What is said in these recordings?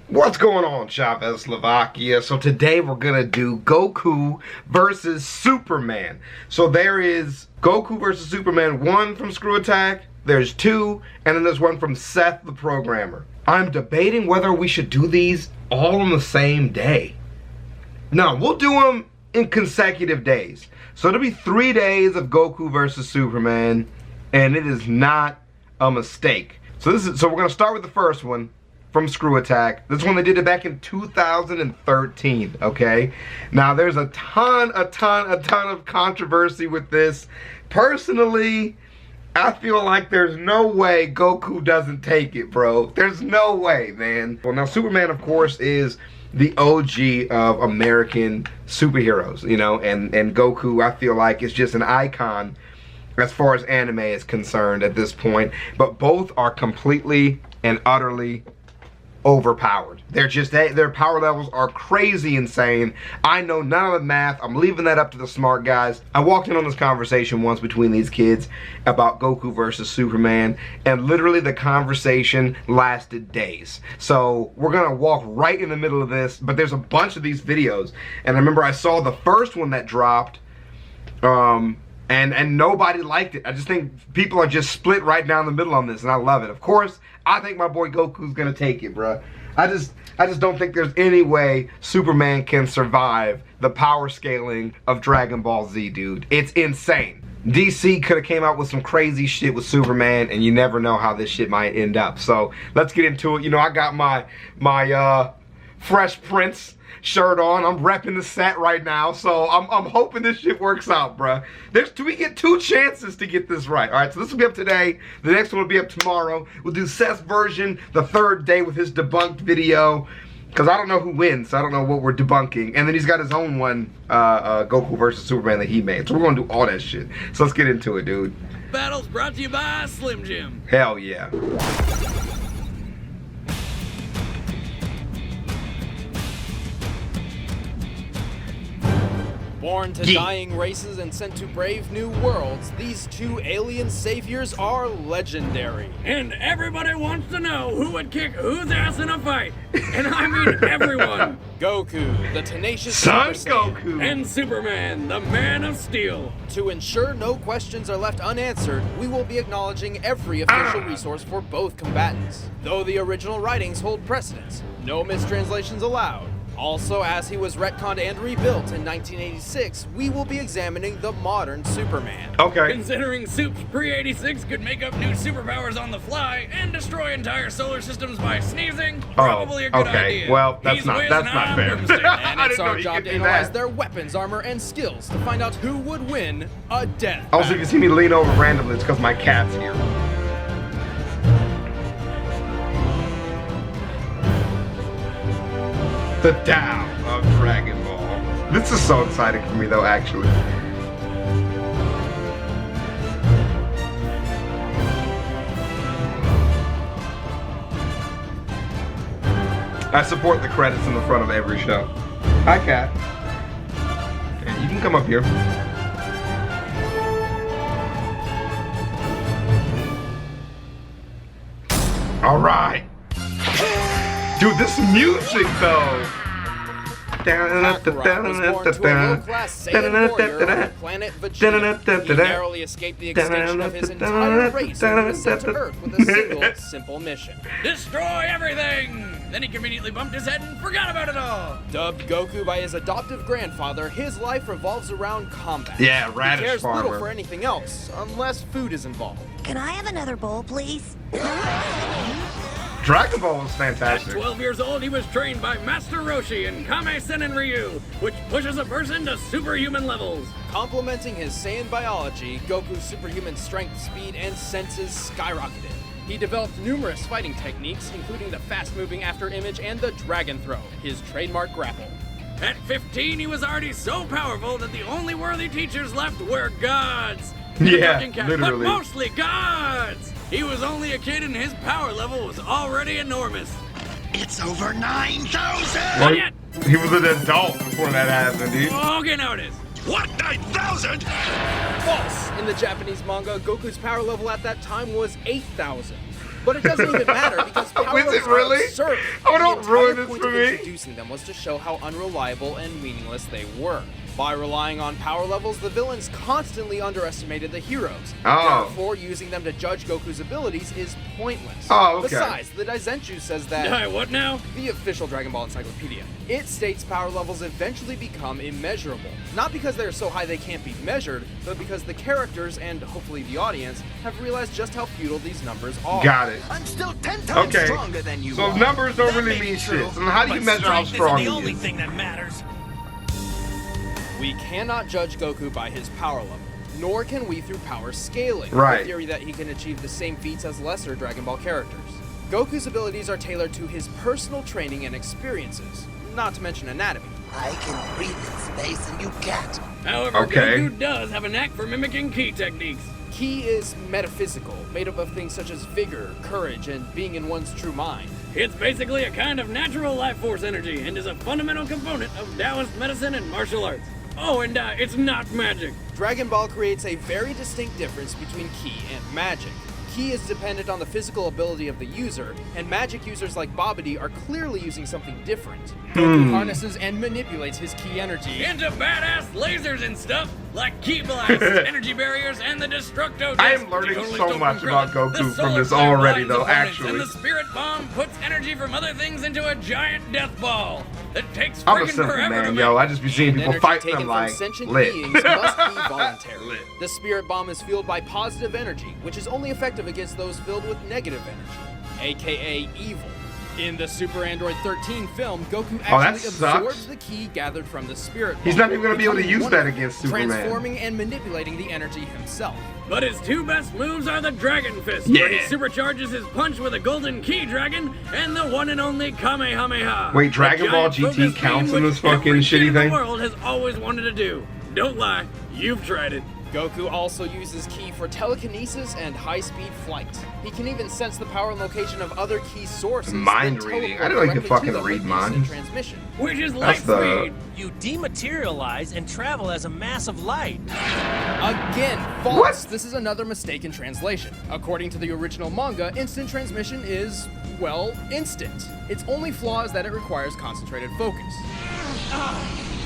What's going on, ChavezzSlovakia? So today we're gonna do Goku versus Superman. So there is Goku versus Superman 1 from Screw Attack, there's 2, and then there's one from Seth the Programmer. I'm debating whether we should do these all on the same day. No, we'll do them in consecutive days. So it'll be 3 days of Goku versus Superman, and it is not a mistake. So we're gonna start with the first one from Screw Attack. This one they did it back in 2013, okay? Now there's a ton of controversy with this. Personally, I feel like there's no way Goku doesn't take it, bro. There's no way, man. Well, now Superman, of course, is the OG of American superheroes, you know, and Goku, I feel like, is just an icon as far as anime is concerned at this point. But both are completely and utterly overpowered. Their power levels are crazy insane. I know none of the math. I'm leaving that up to the smart guys. I walked in on this conversation once between these kids about Goku versus Superman, and literally the conversation lasted days. So we're gonna walk right in the middle of this, but there's a bunch of these videos, and I remember I saw the first one that dropped, and nobody liked it. I just think people are just split right down the middle on this, and I love it. Of course, I think my boy Goku's gonna take it, bruh. I just don't think there's any way Superman can survive the power scaling of Dragon Ball Z, dude. It's insane. DC could have came out with some crazy shit with Superman, and you never know how this shit might end up. So let's get into it. You know, I got my Fresh Prince shirt on. I'm repping the set right now, so I'm hoping this shit works out, bruh. We get 2 chances to get this right. All right, so this will be up today. The next one will be up tomorrow. We'll do Seth's version the 3rd day with his debunked video, because I don't know who wins. So I don't know what we're debunking. And then he's got his own one, Goku versus Superman, that he made. So we're gonna do all that shit. So let's get into it, dude. Battles brought to you by Slim Jim. Hell yeah. Born to dying races and sent to brave new worlds, these 2 alien saviors are legendary. And everybody wants to know who would kick whose ass in a fight. And I mean everyone. Goku, the tenacious Son Super Saiyan, Goku. And Superman, the Man of Steel. To ensure no questions are left unanswered, we will be acknowledging every official resource for both combatants. Though the original writings hold precedence, no mistranslations allowed. Also, as he was retconned and rebuilt in 1986, we will be examining the modern Superman. Okay. Considering Supes pre-86 could make up new superpowers on the fly and destroy entire solar systems by sneezing, probably a good idea. Well, that's not fair. And it's our job to analyze their weapons, armor, and skills to find out who would win a death Also, you can see me lean over randomly. It's because my cat's here. The Tao of Dragon Ball. This is so exciting for me, though, actually. I support the credits in the front of every show. Hi, Cat. Okay, you can come up here. All right. Dude, this music though. Kakarot was born to a low-class Saiyan warrior on the planet Vegeta. He narrowly escaped the extinction of his entire race and was sent to Earth with a single, simple mission. Destroy everything! Then he conveniently bumped his head and forgot about it all. Dubbed Goku by his adoptive grandfather, his life revolves around combat. Yeah, radish He cares farmer. little for anything else, unless food is involved. Can I have another bowl, please? Dragon Ball was At fantastic. 12 years old, he was trained by Master Roshi in Kame Sennin Ryu, which pushes a person to superhuman levels. Complementing his Saiyan biology, Goku's superhuman strength, speed, and senses skyrocketed. He developed numerous fighting techniques, including the fast-moving after image and the dragon throw, his trademark grapple. At 15, he was already so powerful that the only worthy teachers left were gods. Yeah, Talking cat, literally. But mostly gods! He was only a kid and his power level was already enormous. It's over 9,000! Well, he was an adult before that happened, dude. Okay, now it is. What, 9,000? False! In the Japanese manga, Goku's power level at that time was 8,000. But it doesn't even matter because power Is it levels are really? absurd. Oh, don't The ruin entire this point for of me. introducing them was to show how unreliable and meaningless they were. By relying on power levels, the villains constantly underestimated the heroes. Oh. Therefore, using them to judge Goku's abilities is pointless. Oh, okay. Besides, the Daizenshuu says that... What now? The official Dragon Ball Encyclopedia. It states power levels eventually become immeasurable. Not because they're so high they can't be measured, but because the characters, and hopefully the audience, have realized just how futile these numbers are. Got it. I'm still 10 times Okay. stronger than you So are. numbers don't That really may mean be true, shit. So how do you but measure how strength strong isn't the he only is? thing that matters. We cannot judge Goku by his power level, nor can we through power scaling, Right. the theory that he can achieve the same feats as lesser Dragon Ball characters. Goku's abilities are tailored to his personal training and experiences, not to mention anatomy. I can breathe in space and you can't. However, Okay. Goku does have a knack for mimicking ki techniques. Ki is metaphysical, made up of things such as vigor, courage, and being in one's true mind. It's basically a kind of natural life force energy and is a fundamental component of Taoist medicine and martial arts. Oh, and it's not magic. Dragon Ball creates a very distinct difference between Ki and magic. Ki is dependent on the physical ability of the user, and magic users like Babidi are clearly using something different. Goku harnesses and manipulates his Ki energy. Into badass lasers and stuff like ki blasts, energy barriers, and the Destructo. I am Disc, learning totally so stole much from about Krillin. Goku The from solar this flare already, blinds though, opponents, actually. And the spirit bomb puts energy from other things into a giant death ball that takes I'm a friggin' simple forever to man, make. yo. I just be seeing And people energy fight taken them like from sentient lit. beings must be voluntary. Lit. The spirit bomb is fueled by positive energy, which is only effective against those filled with negative energy, aka evil. In the Super Android 13 film, Goku Oh, that actually sucks. absorbs the ki gathered from the spirit bomb. He's not even gonna be able to becoming use one that of them, against Superman. transforming and manipulating the energy himself. But his two best moves are the Dragon Fist, where he Yeah. supercharges his punch with a golden ki dragon, and the one and only Kamehameha. Wait, Dragon A Ball giant GT focus counts beam in which this fucking every shitty kid in thing? the world has always wanted to do. Don't lie, you've tried it. Goku also uses ki for telekinesis and high-speed flight. He can even sense the power and location of other ki sources. Mind then reading. teleport I didn't like to directly fucking them read with minds. instant transmission. Which is light That's the- speed. You dematerialize and travel as a mass of light. Again, false. What? This is another mistake in translation. According to the original manga, instant transmission is, well, instant. Its only flaw is that it requires concentrated focus.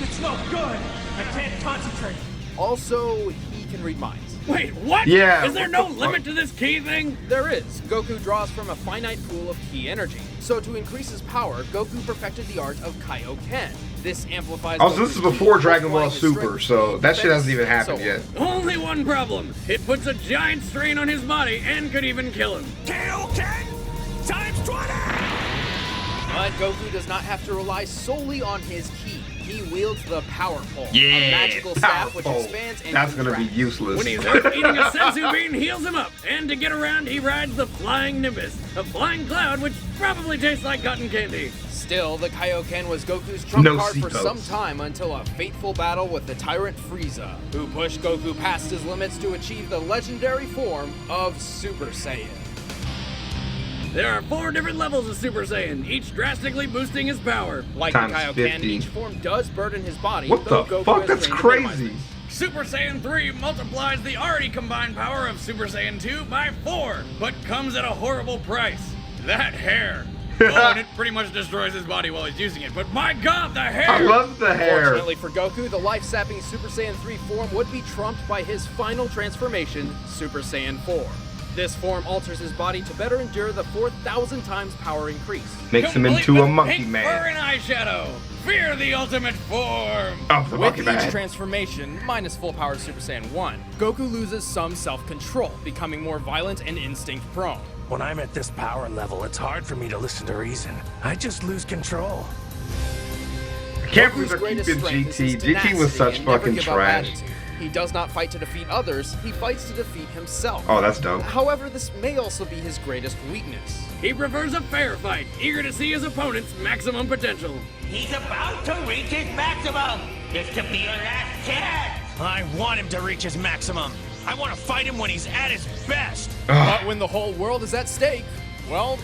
It's no good. I can't concentrate. Also, he can read minds. Wait, what? Yeah, Is there what no the fuck? limit to this ki thing? There is. Goku draws from a finite pool of ki energy. So to increase his power, Goku perfected the art of Kaioken. This amplifies. Also, this Goku's is ki, before Dragon Ball multiplying his Super, strength, so speed, that shit hasn't defense, even and so happened on. yet. Only one problem. It puts a giant strain on his body and could even kill him. Kaioken times 20! But Goku does not have to rely solely on his ki. He wields the Power Pole, a Yeah, magical staff which powerful. expands and That's gonna be contracts. useless. When he's hurt, eating a sensu bean heals him up. And to get around, he rides the Flying Nimbus, a flying cloud which probably tastes like cotton candy. Still, the Kaioken was Goku's trump No card for seatbelts. some time until a fateful battle with the tyrant Frieza, who pushed Goku past his limits to achieve the legendary form of Super Saiyan. There are 4 different levels of Super Saiyan, each drastically boosting his power. Like Times the Kaioken, 50. each form does burden his body. What though the Goku fuck? has That's trained to minimize crazy. it. Super Saiyan 3 multiplies the already combined power of Super Saiyan 2 by 4, but comes at a horrible price. That hair. Oh, and it pretty much destroys his body while he's using it, but my god, the hair! I love the hair. Fortunately for Goku, the life-sapping Super Saiyan 3 form would be trumped by his final transformation, Super Saiyan 4. This form alters his body to better endure the 4,000 times power increase. Makes him Complete into with a monkey pink man. fur and eyeshadow. Fear the ultimate form. Of the With monkey each man. transformation, minus full power Super Saiyan 1, Goku loses some self-control, becoming more violent and instinct-prone. When I'm at this power level, it's hard for me to listen to reason. I just lose control. I can't believe Goku's they're greatest keeping strength is his GT. GT was tenacity such and never fucking give up trash. attitude. He does not fight to defeat others, he fights to defeat himself. Oh, that's dope. However, this may also be his greatest weakness. He prefers a fair fight, eager to see his opponent's maximum potential. He's about to reach his maximum. This could be your last chance. I want him to reach his maximum. I want to fight him when he's at his best. But when the whole world is at stake, well,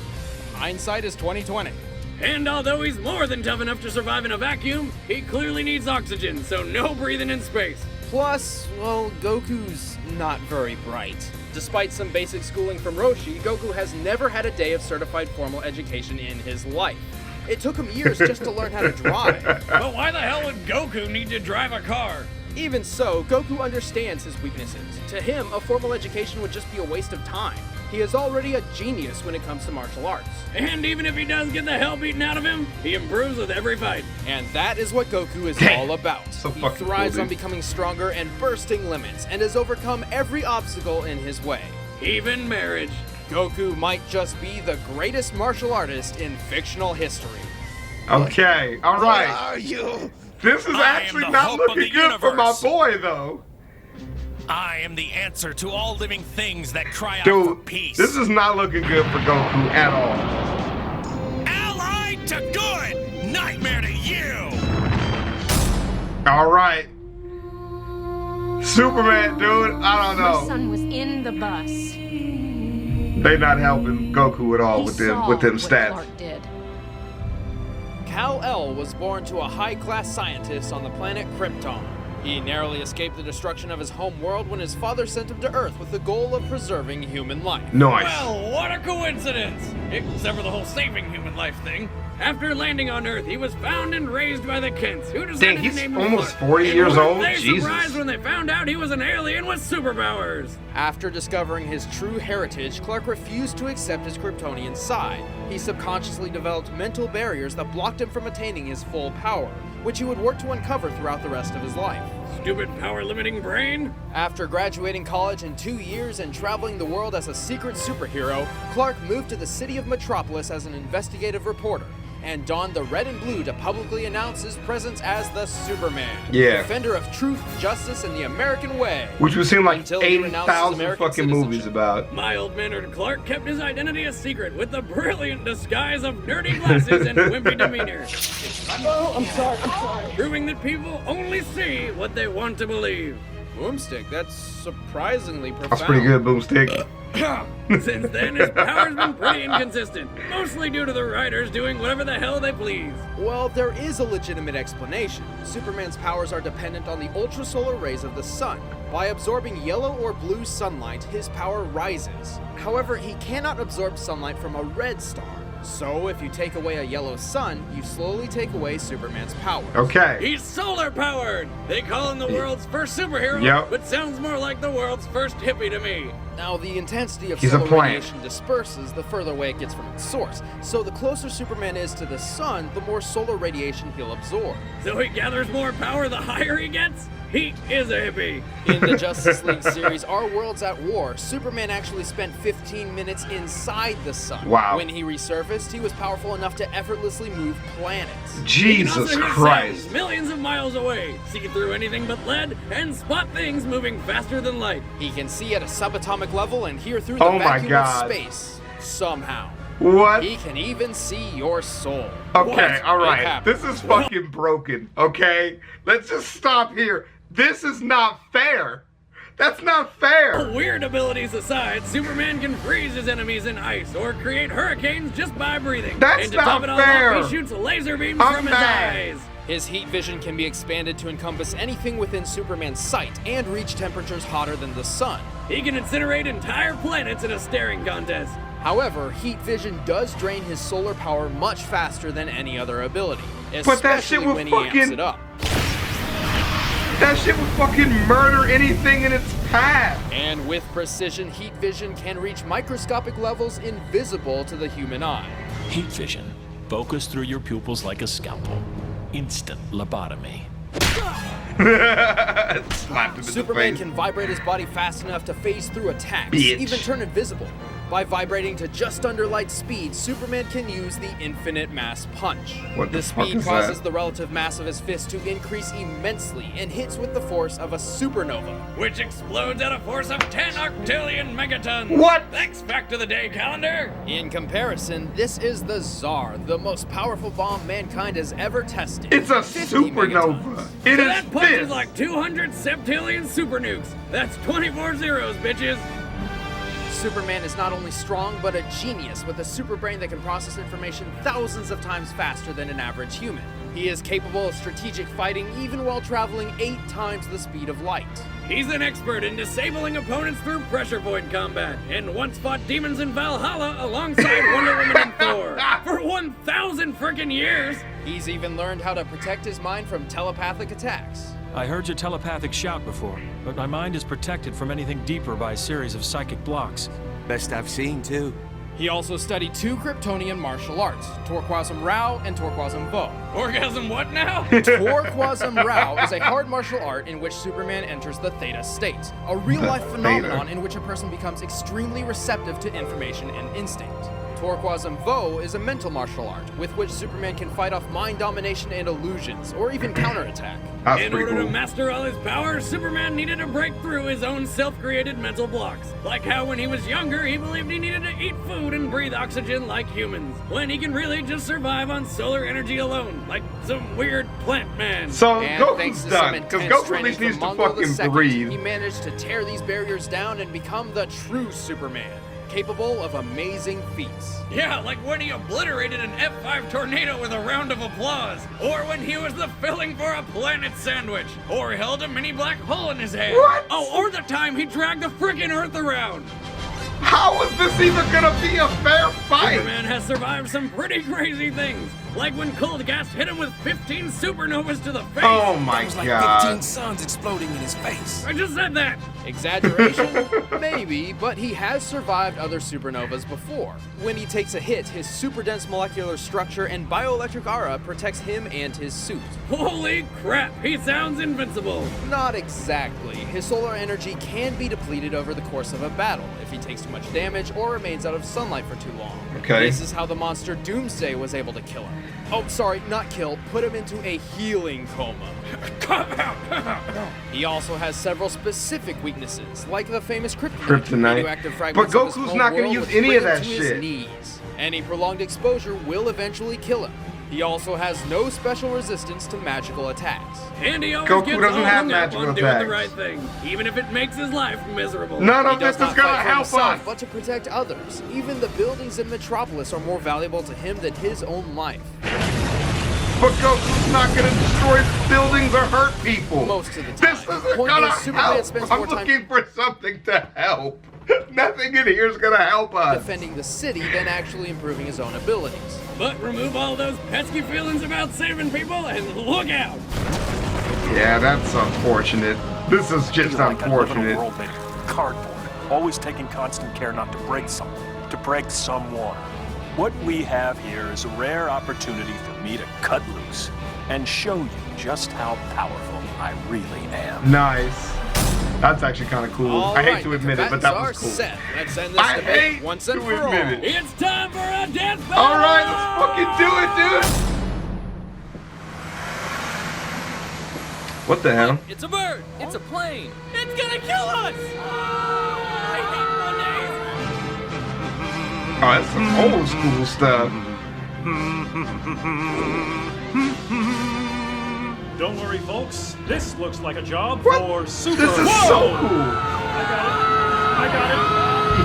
hindsight is 20/20. And although he's more than tough enough to survive in a vacuum, he clearly needs oxygen, so no breathing in space. Plus, well, Goku's not very bright. Despite some basic schooling from Roshi, Goku has never had a day of certified formal education in his life. It took him years just to learn how to drive. But why the hell would Goku need to drive a car? Even so, Goku understands his weaknesses. To him, a formal education would just be a waste of time. He is already a genius when it comes to martial arts. And even if he does get the hell beaten out of him, he improves with every fight. And that is what Goku is all about. So He fucking thrives cool, on dude. becoming stronger and bursting limits, and has overcome every obstacle in his way. Even marriage. Goku might just be the greatest martial artist in fictional history. Okay, all Where right. are you? This is I am actually the not hope of looking the good for my universe. boy, though. I am the answer to all living things that cry out for Dude, peace. this is not looking good for Goku at all. Allied to good, nightmare to you. All right. Superman, dude, I don't My know. son was in the bus. They not helping Goku at all He with saw them what stats. Clark did. Kal-El was born to a high-class scientist on the planet Krypton. He narrowly escaped the destruction of his home world when his father sent him to Earth with the goal of preserving human life. Nice. Well, what a coincidence! Except for the whole saving human life thing. After landing on Earth, he was found and raised by the Kents, who decided Dang, to he's name him almost Clark. 40 And years weren't old? they Jesus. surprised when they found out he was an alien with superpowers? After discovering his true heritage, Clark refused to accept his Kryptonian side. He subconsciously developed mental barriers that blocked him from attaining his full power, which he would work to uncover throughout the rest of his life. Stupid power-limiting brain? After graduating college in 2 years and traveling the world as a secret superhero, Clark moved to the city of Metropolis as an investigative reporter, and donned the red and blue to publicly announce his presence as the Superman. Yeah. Defender of truth, justice, and the American way. Which we've seen like Until he renounces 80,000 American fucking movies citizenship. about. Mild-mannered Clark kept his identity a secret with the brilliant disguise of nerdy glasses and wimpy demeanor. I'm sorry. Proving that people only see what they want to believe. Boomstick, that's surprisingly profound. That's pretty good, Boomstick. Since then, his power's been pretty inconsistent, mostly due to the writers doing whatever the hell they please. Well, there is a legitimate explanation. Superman's powers are dependent on the ultrasolar rays of the sun. By absorbing yellow or blue sunlight, his power rises. However, he cannot absorb sunlight from a red star. So, if you take away a yellow sun, you slowly take away Superman's power. Okay. He's solar powered! They call him the world's first superhero, Yep. but sounds more like the world's first hippie to me. Now, the intensity of He's a solar plant. radiation disperses the further away it gets from its source. So, the closer Superman is to the sun, the more solar radiation he'll absorb. So he gathers more power the higher he gets? He is a hippie. In the Justice League series, Our World's at War, Superman actually spent 15 minutes inside the sun. Wow. When he resurfaced, he was powerful enough to effortlessly move planets. He can also Jesus hear Christ. sounds millions of miles away, see through anything but lead, and spot things moving faster than light. He can see at a subatomic level and hear through the Oh my vacuum God. of space. Somehow. What? He can even see your soul. Okay, What? all It right. happened. This is fucking broken, okay? Let's just stop here. This is not fair. That's not fair. Weird abilities aside, Superman can freeze his enemies in ice or create hurricanes just by breathing. That's and to not top it all fair. off, he shoots laser beams I'm from mad. his eyes. His heat vision can be expanded to encompass anything within Superman's sight and reach temperatures hotter than the sun. He can incinerate entire planets in a staring contest. However, heat vision does drain his solar power much faster than any other ability, But that shit especially will when he amps fucking- it up. That shit would fucking murder anything in its path. And with precision, heat vision can reach microscopic levels invisible to the human eye. Heat vision. Focus through your pupils like a scalpel. Instant lobotomy. Slapped him in Superman the face. can vibrate his body fast enough to phase through attacks, Bitch. even turn invisible. By vibrating to just under light speed, Superman can use the infinite mass punch. What the the fuck speed is causes that? the relative mass of his fist to increase immensely and hits with the force of a supernova. Which explodes at a force of 10 octillion megatons. What? Thanks, back to the day calendar. In comparison, this is the Tsar, the most powerful bomb mankind has ever tested. It's a 50 supernova. megatons. It So is that punch this. is like 200 septillion super nukes. That's 24 zeros, bitches. Superman is not only strong, but a genius with a super brain that can process information thousands of times faster than an average human. He is capable of strategic fighting even while traveling 8 times the speed of light. He's an expert in disabling opponents through pressure void combat, and once fought demons in Valhalla alongside Wonder Woman and Thor for 1,000 frickin' years. He's even learned how to protect his mind from telepathic attacks. I heard your telepathic shout before, but my mind is protected from anything deeper by a series of psychic blocks. Best I've seen, too. He also studied 2 Kryptonian martial arts, Torquasm Rao and Torquasm Vo. Orgasm what now? Torquasm Rao is a hard martial art in which Superman enters the Theta state, a real-life phenomenon in which a person becomes extremely receptive to information and instinct. Torquasm Vo is a mental martial art with which Superman can fight off mind domination and illusions, or even counterattack. In order to master all his powers, Superman needed to break through his own self-created mental blocks. Like how when he was younger, he believed he needed to eat food and breathe oxygen like humans, when he can really just survive on solar energy alone, like some weird plant man. So And thanks Goku's to done, some because intense Goku at training least needs from to Mongol fucking II, breathe. he managed to tear these barriers down and become the true Superman, capable of amazing feats. Yeah, like when he obliterated an F5 tornado with a round of applause, or when he was the filling for a planet sandwich, or held a mini black hole in his head. What? Oh, or the time he dragged the frickin' Earth around. How is this even gonna be a fair fight? Superman has survived some pretty crazy things, like when cold gas hit him with 15 supernovas to the face. Oh my It was like god. 15 suns exploding in his face. I just said that. Exaggeration? Maybe, but he has survived other supernovas before. When he takes a hit, his super dense molecular structure and bioelectric aura protects him and his suit. Holy crap, he sounds invincible. Not exactly. His solar energy can be depleted over the course of a battle if he takes too much damage or remains out of sunlight for too long. Okay. This is how the monster Doomsday was able to kill him. Oh, sorry, not kill, put him into a healing coma. Come out. He also has several specific weaknesses, like the famous kryptonite. Kryptonite. Radioactive But fragments of his Goku's home not gonna world use which any bring of him that to his shit. knees. Any prolonged exposure will eventually kill him. He also has no special resistance to magical attacks. And he always Goku gets doesn't all have hung up magical on doing attacks. the right thing, even if it makes his life miserable. None He of this does is not gonna fight for help himself, us. but to protect others. Even the buildings in Metropolis are more valuable to him than his own life. But Goku's not gonna destroy buildings or hurt people. Most of the This time. isn't Point gonna is, Superman help. spends I'm more time looking for something to help. Nothing in here is gonna help us. defending the city than actually improving his own abilities. But remove all those pesky feelings about saving people and look out. Yeah, that's unfortunate. This is just Like I live in a unfortunate. world made of cardboard, always taking constant care not to break something, to break someone. What we have here is a rare opportunity for me to cut loose and show you just how powerful I really am. Nice. That's actually kind of cool. All I hate right, to the admit it, but that was combatants cool. are set. Let's end this I debate hate once and to for all. admit it. It's time for a death battle. All right, let's fucking do it, dude. What the hell? It's a bird. It's a plane. It's gonna kill us. I hate Mondays. Oh, that's some old school stuff. Don't worry, folks. This looks like a job What? for Super. This is so cool. I got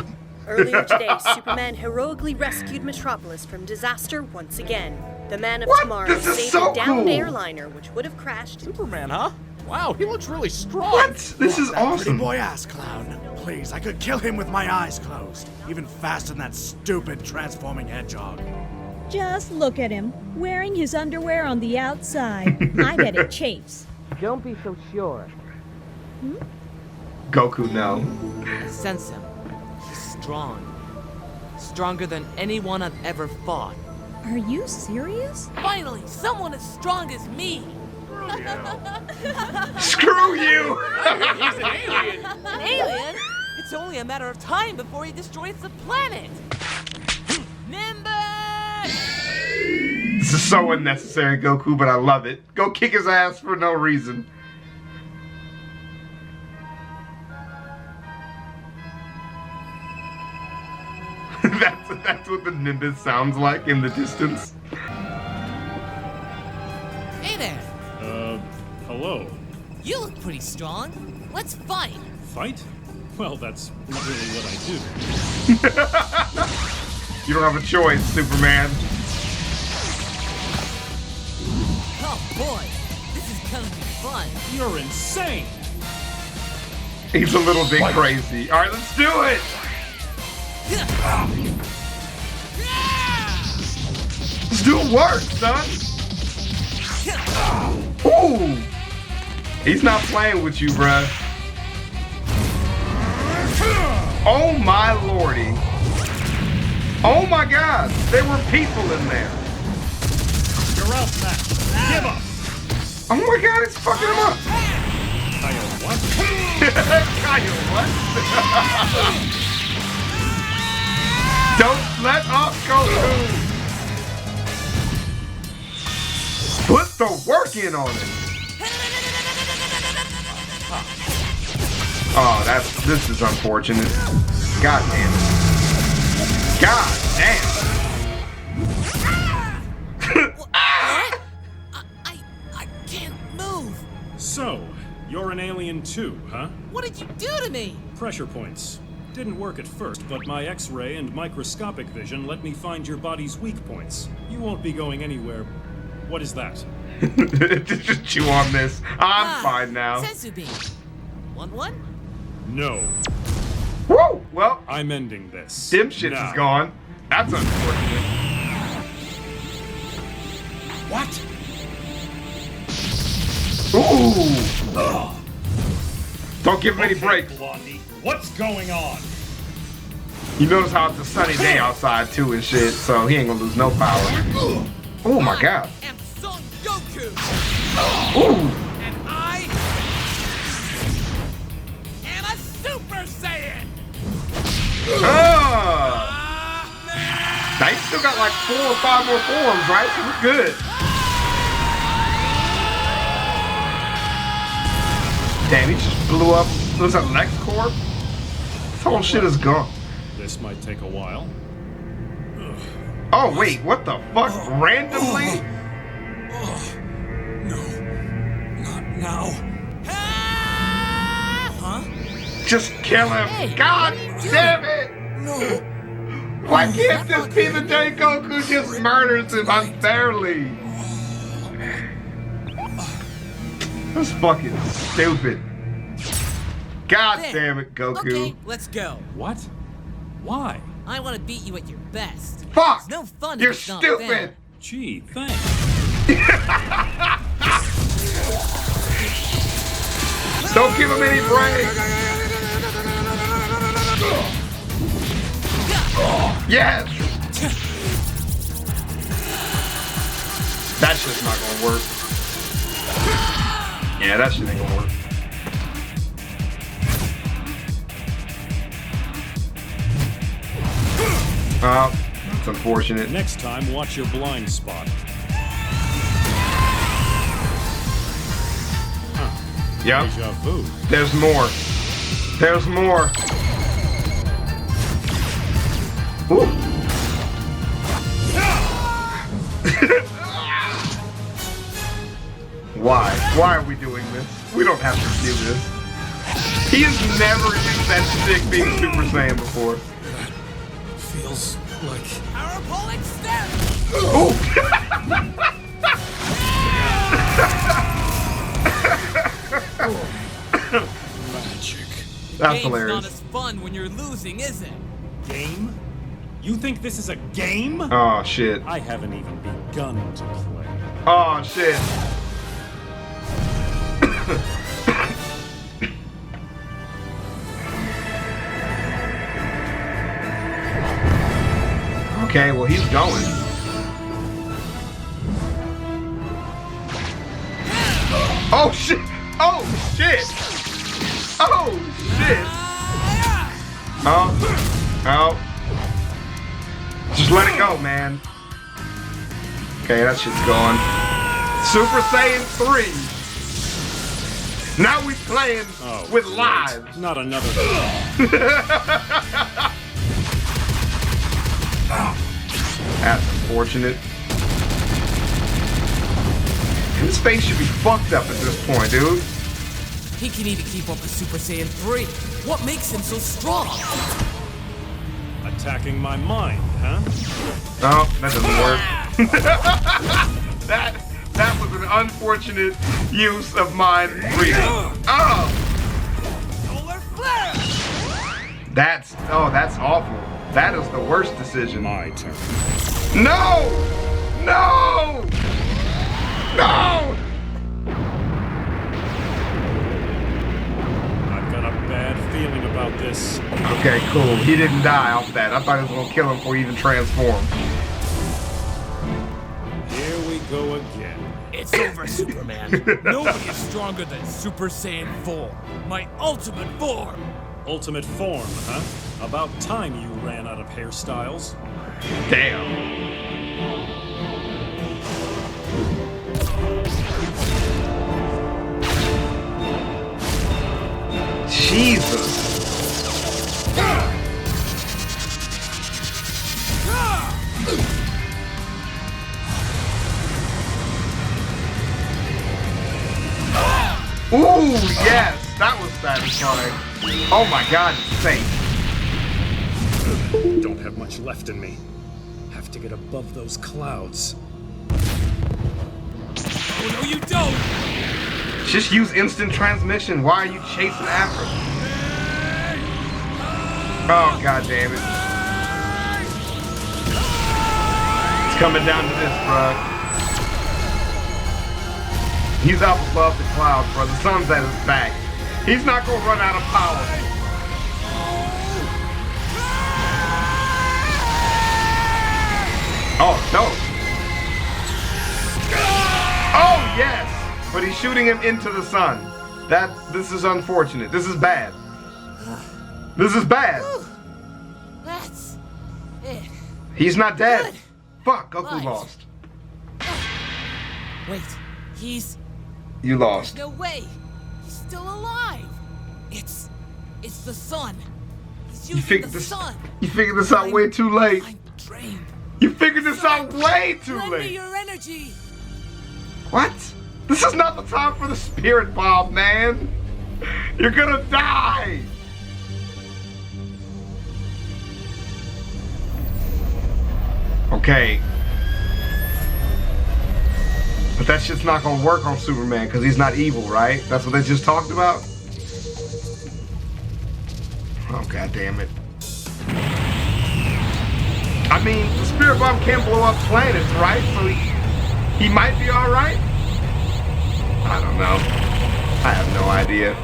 it. Earlier today, Superman heroically rescued Metropolis from disaster once again. The Man of What? Tomorrow This is saved so a downed cool. airliner which would have crashed. Superman, huh? Wow, he looks really strong. What? This is That pretty awesome. boy ass clown. Please, I could kill him with my eyes closed. Even faster than that stupid transforming hedgehog. Just look at him, wearing his underwear on the outside. I bet it chafes. Don't be so sure. Goku, no. I sense him. He's strong. Stronger than anyone I've ever fought. Are you serious? Finally, someone as strong as me! Screw you! He's an alien. An alien? It's only a matter of time before he destroys the planet! Nimbus! This is so unnecessary, Goku, but I love it. Go kick his ass for no reason. That's what the Nimbus sounds like in the distance. Hey there! Hello. You look pretty strong. Let's fight. Fight? Well, that's not really what I do. You don't have a choice, Superman. Oh boy, this is gonna be fun. You're insane. He's a little bit crazy. All right, let's do it. Let's do work, son. Ooh. He's not playing with you, bruh. Oh my lordy. Oh my god. There were people in there. You're out, Matt. Give up. Oh my god, it's fucking him up. Kyle, what? Kyle, what? Don't let up, Goku. Put the work in on it. Oh, this is unfortunate. God damn it. God damn. I can't move. So, you're an alien too, huh? What did you do to me? Pressure points. Didn't work at first, but my X-ray and microscopic vision let me find your body's weak points. You won't be going anywhere. What is that? Just chew on this. I'm fine now. Sensu beam. Want one? No. Woo! Well, I'm ending this. dim shit is gone. That's unfortunate. What? Ooh! Don't give him any breaks. Blondie, what's going on? You notice how it's a sunny day outside too and shit, so he ain't gonna lose no power. Oh my god. I am Son Goku. Ooh! And I am a Super Saiyan. Now you still got like 4 or 5 more forms, right? So we're good. Damn, he just blew up. Was that LexCorp? This whole shit is gone. This might take a while. Oh wait, what the fuck? Randomly? No, not now. Huh? Just kill him. Hey, God damn it! No. Why can't this be the day Goku just murders him unfairly? That's fucking stupid. God damn it, Goku. Okay, let's go. What? Why? I want to beat you at your best. Fuck! It's no fun if You're it's not stupid! fair. Gee, thanks. Don't give him any breaks! Yes! That shit's not gonna work. Yeah, that shit ain't gonna work. Oh, that's unfortunate. Next time, watch your blind spot. Huh. Yep. Deja vu. There's more. There's more. Ooh. Why? Why are we doing this? We don't have to do this. He has never used that stick being Super Saiyan before. Feels like... Power pole extend! Oh! Magic. That's Game's hilarious. not as fun when you're losing, is it? Game? You think this is a game? Oh shit. I haven't even begun to play. Oh shit. Okay, well he's going. Oh shit! Oh shit! Oh shit! Oh. Oh. Just let it go, man. Okay, that shit's gone. Super Saiyan 3. Now we playing with great. lives. Not another. That's unfortunate. His face should be fucked up at this point, dude. He can even keep up with Super Saiyan 3. What makes him so strong? Attacking my mind, huh? No, that doesn't work. that was an unfortunate use of mind reading. Oh! That's awful. That is the worst decision. My turn. No! No! No! I've got a bad feeling about this. Okay, cool. He didn't die off that. I thought it was gonna kill him before he even transformed. Here we go again. It's over, Superman. Nobody is stronger than Super Saiyan 4. My ultimate form. Ultimate form, huh? About time you ran out of hairstyles. Damn. Jesus. Ooh, yes, that was satisfying. Oh my God, it's safe. Don't have much left in me. Have to get above those clouds. Oh, no, you don't! Just use instant transmission. Why are you chasing after him? Oh, God damn it. It's coming down to this, bruh. He's up above the clouds, bro. The sun's at his back. He's not gonna run out of power. Oh, no. Oh, yes. But he's shooting him into the sun. This is unfortunate. This is bad. This is bad. That's it. He's not dead. Good. Fuck, Goku Right. lost. Wait, he's... You lost. No way! He's still alive! It's the sun. He's using the sun. You figured this out way too late. I'm drained. You figured this out way too Lend me late. your energy. What? This is not the time for the spirit bomb, man. You're gonna die. Okay. But that shit's not gonna work on Superman because he's not evil, right? That's what they just talked about? Oh, God damn it. I mean, the spirit bomb can blow up planets, right? So he might be alright? I don't know. I have no idea.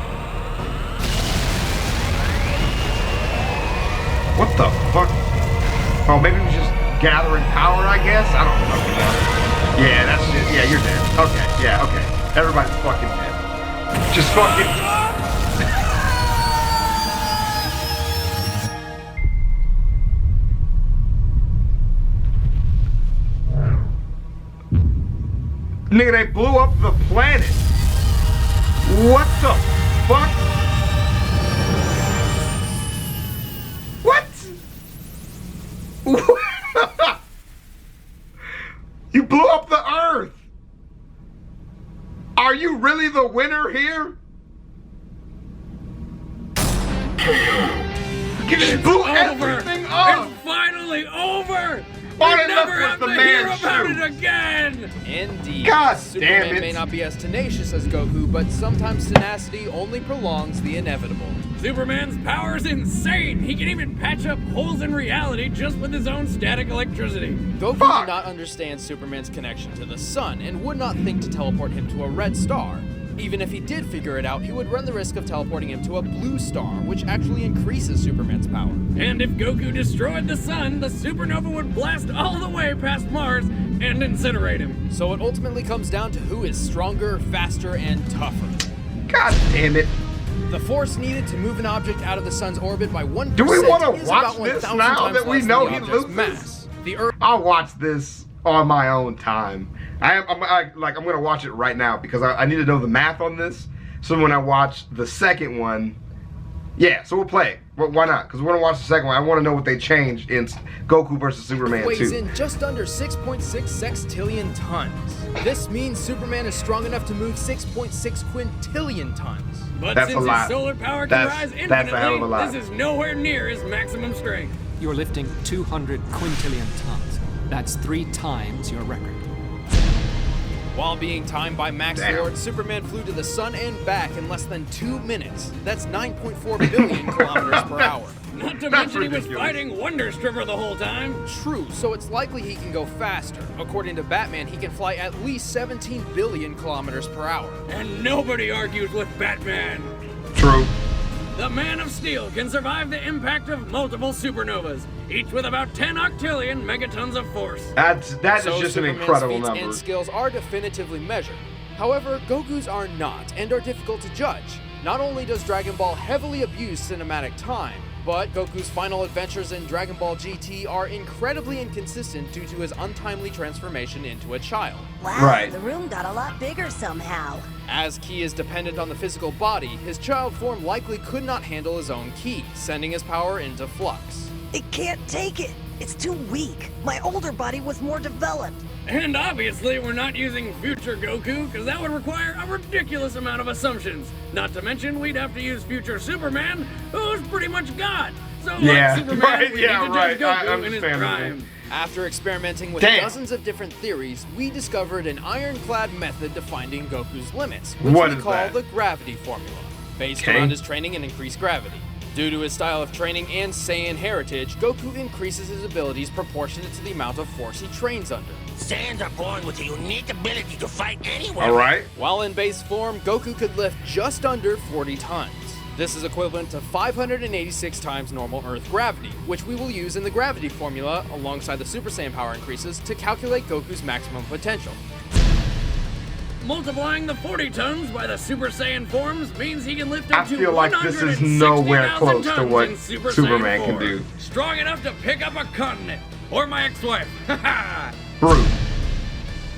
What the fuck? Oh, maybe we're just gathering power, I guess? I don't fucking know. Yeah, that's it. Yeah, you're dead. Okay, yeah, okay. Everybody's fucking dead. Just fucking... Nigga, they blew up the planet. What the fuck? What? You blew up the Earth. Are you really the winner here? You just blew everything up. It's finally over. All We that left never was have the to man hear about shoe. it again. Indeed. God Superman damn it. may not be as tenacious as Goku, but sometimes tenacity only prolongs the inevitable. Superman's power is insane. He can even patch up holes in reality just with his own static electricity. Goku did not understand Superman's connection to the sun and would not think to teleport him to a red star. Even if he did figure it out, he would run the risk of teleporting him to a blue star, which actually increases Superman's power. And if Goku destroyed the sun, the supernova would blast all the way past Mars and incinerate him. So it ultimately comes down to who is stronger, faster, and tougher. God damn it. The force needed to move an object out of the sun's orbit by 1% Do we want to is watch about this 1,000 now times that we less know than he the object's loses? mass. The Earth. I'll watch this on my own time. I'm gonna watch it right now because I need to know the math on this. So when I watch the second one, yeah, so we'll play it. Well, why not? Because we're gonna watch the second one. I want to know what they changed in Goku versus Superman weighs 2. in just under 6.6 sextillion tons. This means Superman is strong enough to move 6.6 quintillion tons. But That's since a lot. his solar power can rise That's a hell of a infinitely, lot. this is nowhere near his maximum strength. You're lifting 200 quintillion tons. That's 3 times your record. While being timed by Max Damn. Lord, Superman flew to the sun and back in less than 2 minutes. That's 9.4 billion kilometers per hour. Not to That's mention he was ridiculous. fighting Wonder Stripper the whole time. True, so it's likely he can go faster. According to Batman, he can fly at least 17 billion kilometers per hour. And nobody argues with Batman. True. The Man of Steel can survive the impact of multiple supernovas, each with about 10 octillion megatons of force. That is So just an Superman's incredible feats number. and skills are definitively measured. However, Goku's are not, and are difficult to judge. Not only does Dragon Ball heavily abuse cinematic time, but Goku's final adventures in Dragon Ball GT are incredibly inconsistent due to his untimely transformation into a child. Wow, Right. the room got a lot bigger somehow. As Ki is dependent on the physical body, his child form likely could not handle his own Ki, sending his power into flux. It can't take it. It's too weak. My older body was more developed. And obviously we're not using future Goku, because that would require a ridiculous amount of assumptions. Not to mention we'd have to use future Superman, who's pretty much God. So Yeah, like Superman, right, we yeah, need to right. judge I Goku in his understand that. prime. After experimenting with Damn. dozens of different theories, we discovered an ironclad method to finding Goku's limits, which What we is call that? the gravity formula, based Okay. around his training in increased gravity. Due to his style of training and Saiyan heritage, Goku increases his abilities proportionate to the amount of force he trains under. Saiyans are born with a unique ability to fight anywhere. All right. While in base form, Goku could lift just under 40 tons. This is equivalent to 586 times normal Earth gravity, which we will use in the gravity formula alongside the Super Saiyan power increases to calculate Goku's maximum potential. Multiplying the 40 tons by the Super Saiyan forms means he can lift up I to feel like this is 160,000 nowhere close to tons what in Super Superman Saiyan can 4. do. Strong enough to pick up a continent. Or my ex-wife. Haha. Brute.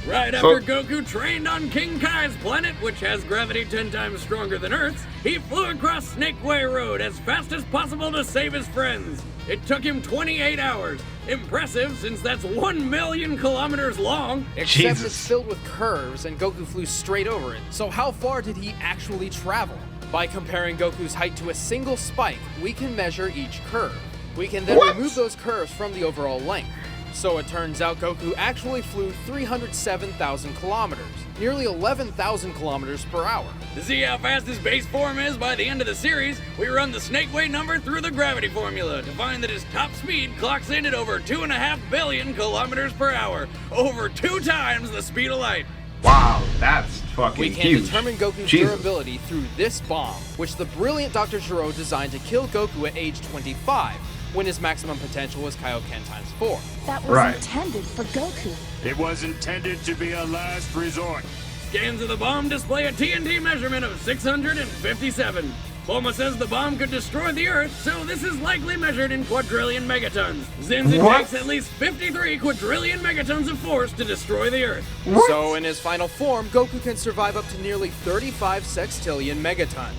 Right So- after Goku trained on King Kai's planet, which has gravity 10 times stronger than Earth's, he flew across Snake Way Road as fast as possible to save his friends. It took him 28 hours. Impressive, since that's 1 million kilometers long. Except Jesus. it's filled with curves and Goku flew straight over it. So how far did he actually travel? By comparing Goku's height to a single spike, we can measure each curve. We can then What? remove those curves from the overall length. So it turns out Goku actually flew 307,000 kilometers, nearly 11,000 kilometers per hour. To see how fast his base form is by the end of the series, we run the Snake Way number through the gravity formula to find that his top speed clocks in at over 2.5 billion kilometers per hour, over 2 times the speed of light. Wow, that's fucking We can huge. determine Goku's Jesus. durability through this bomb, which the brilliant Dr. Gero designed to kill Goku at age 25, when his maximum potential was Kaioken times 4. That was Right. intended for Goku. It was intended to be a last resort. Scans of the bomb display a TNT measurement of 657. Bulma says the bomb could destroy the Earth, so this is likely measured in quadrillion megatons. Since it What? takes at least 53 quadrillion megatons of force to destroy the Earth. What? So in his final form, Goku can survive up to nearly 35 sextillion megatons.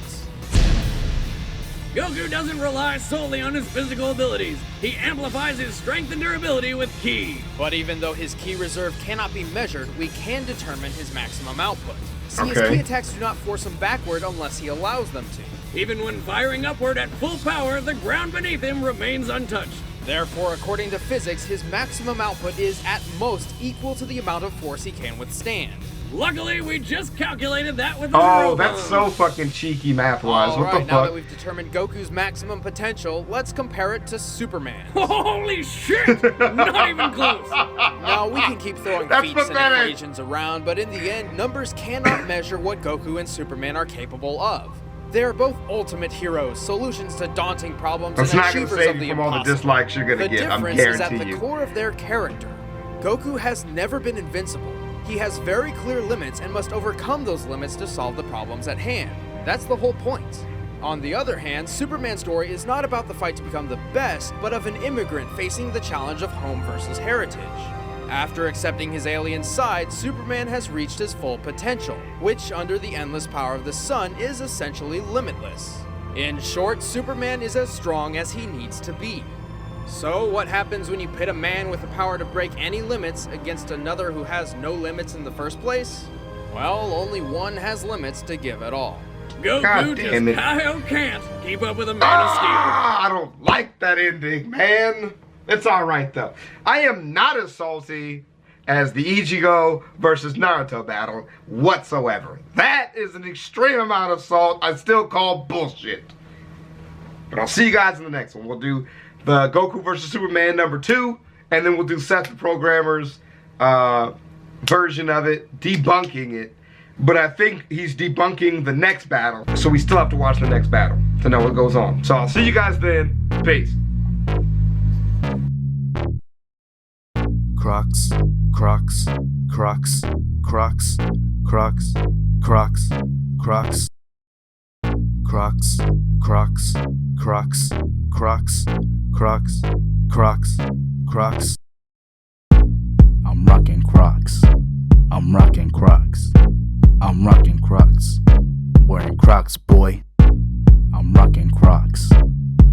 Goku doesn't rely solely on his physical abilities. He amplifies his strength and durability with Ki. But even though his Ki reserve cannot be measured, we can determine his maximum output. See, his Okay. Ki attacks do not force him backward unless he allows them to. Even when firing upward at full power, the ground beneath him remains untouched. Therefore, according to physics, his maximum output is at most equal to the amount of force he can withstand. Luckily, we just calculated that with the Oh, Zero that's Bomb. so fucking cheeky math-wise. What Alright, the now fuck? that we've determined Goku's maximum potential, let's compare it to Superman. Holy shit! Not even close. Now, we can keep throwing That's feats and pathetic. equations around, but in the end, numbers cannot measure what Goku and Superman are capable of. They are both ultimate heroes, solutions to daunting problems, That's and not gonna achievers save of you the from all the impossible. dislikes you're gonna The get, I'm difference is at guarantee the you. core of their character. Goku has never been invincible. He has very clear limits and must overcome those limits to solve the problems at hand. That's the whole point. On the other hand, Superman's story is not about the fight to become the best, but of an immigrant facing the challenge of home versus heritage. After accepting his alien side, Superman has reached his full potential, which, under the endless power of the sun, is essentially limitless. In short, Superman is as strong as he needs to be. So, what happens when you pit a man with the power to break any limits against another who has no limits in the first place? Well, only one has limits to give at all. Goku just Kyle can't keep up with a Man of Steel. I don't like that ending, man. It's alright though. I am not as salty as the Ichigo versus Naruto battle whatsoever. That is an extreme amount of salt I still call bullshit. But I'll see you guys in the next one. We'll do the Goku versus Superman #2, and then we'll do Seth the Programmer's version of it, debunking it. But I think he's debunking the next battle, so we still have to watch the next battle to know what goes on. So I'll see you guys then. Peace. Crocs, Crocs, Crocs, Crocs, Crocs, Crocs, Crocs, Crocs, Crocs, Crocs, Crocs, Crocs, Crocs, Crocs. I'm rocking Crocs. I'm rocking Crocs. I'm rocking Crocs. Wearing Crocs, boy. I'm rocking Crocs.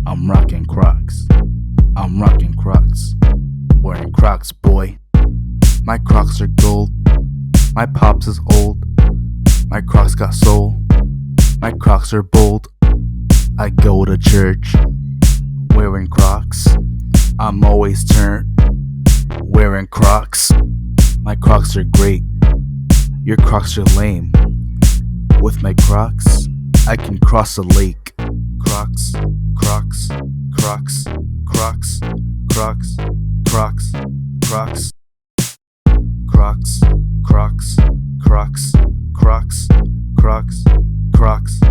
I'm rocking Crocs. I'm rocking Crocs. Wearing Crocs, boy. My Crocs are gold. My pops is old. My Crocs got soul. My Crocs are bold. I go to church wearing Crocs. I'm always turned wearing Crocs. My Crocs are great. Your Crocs are lame. With my Crocs, I can cross a lake. Crocs, Crocs, Crocs, Crocs, Crocs, Crocs, Crocs, Crocs, Crocs, Crocs, Crocs, Crocs, Crocs.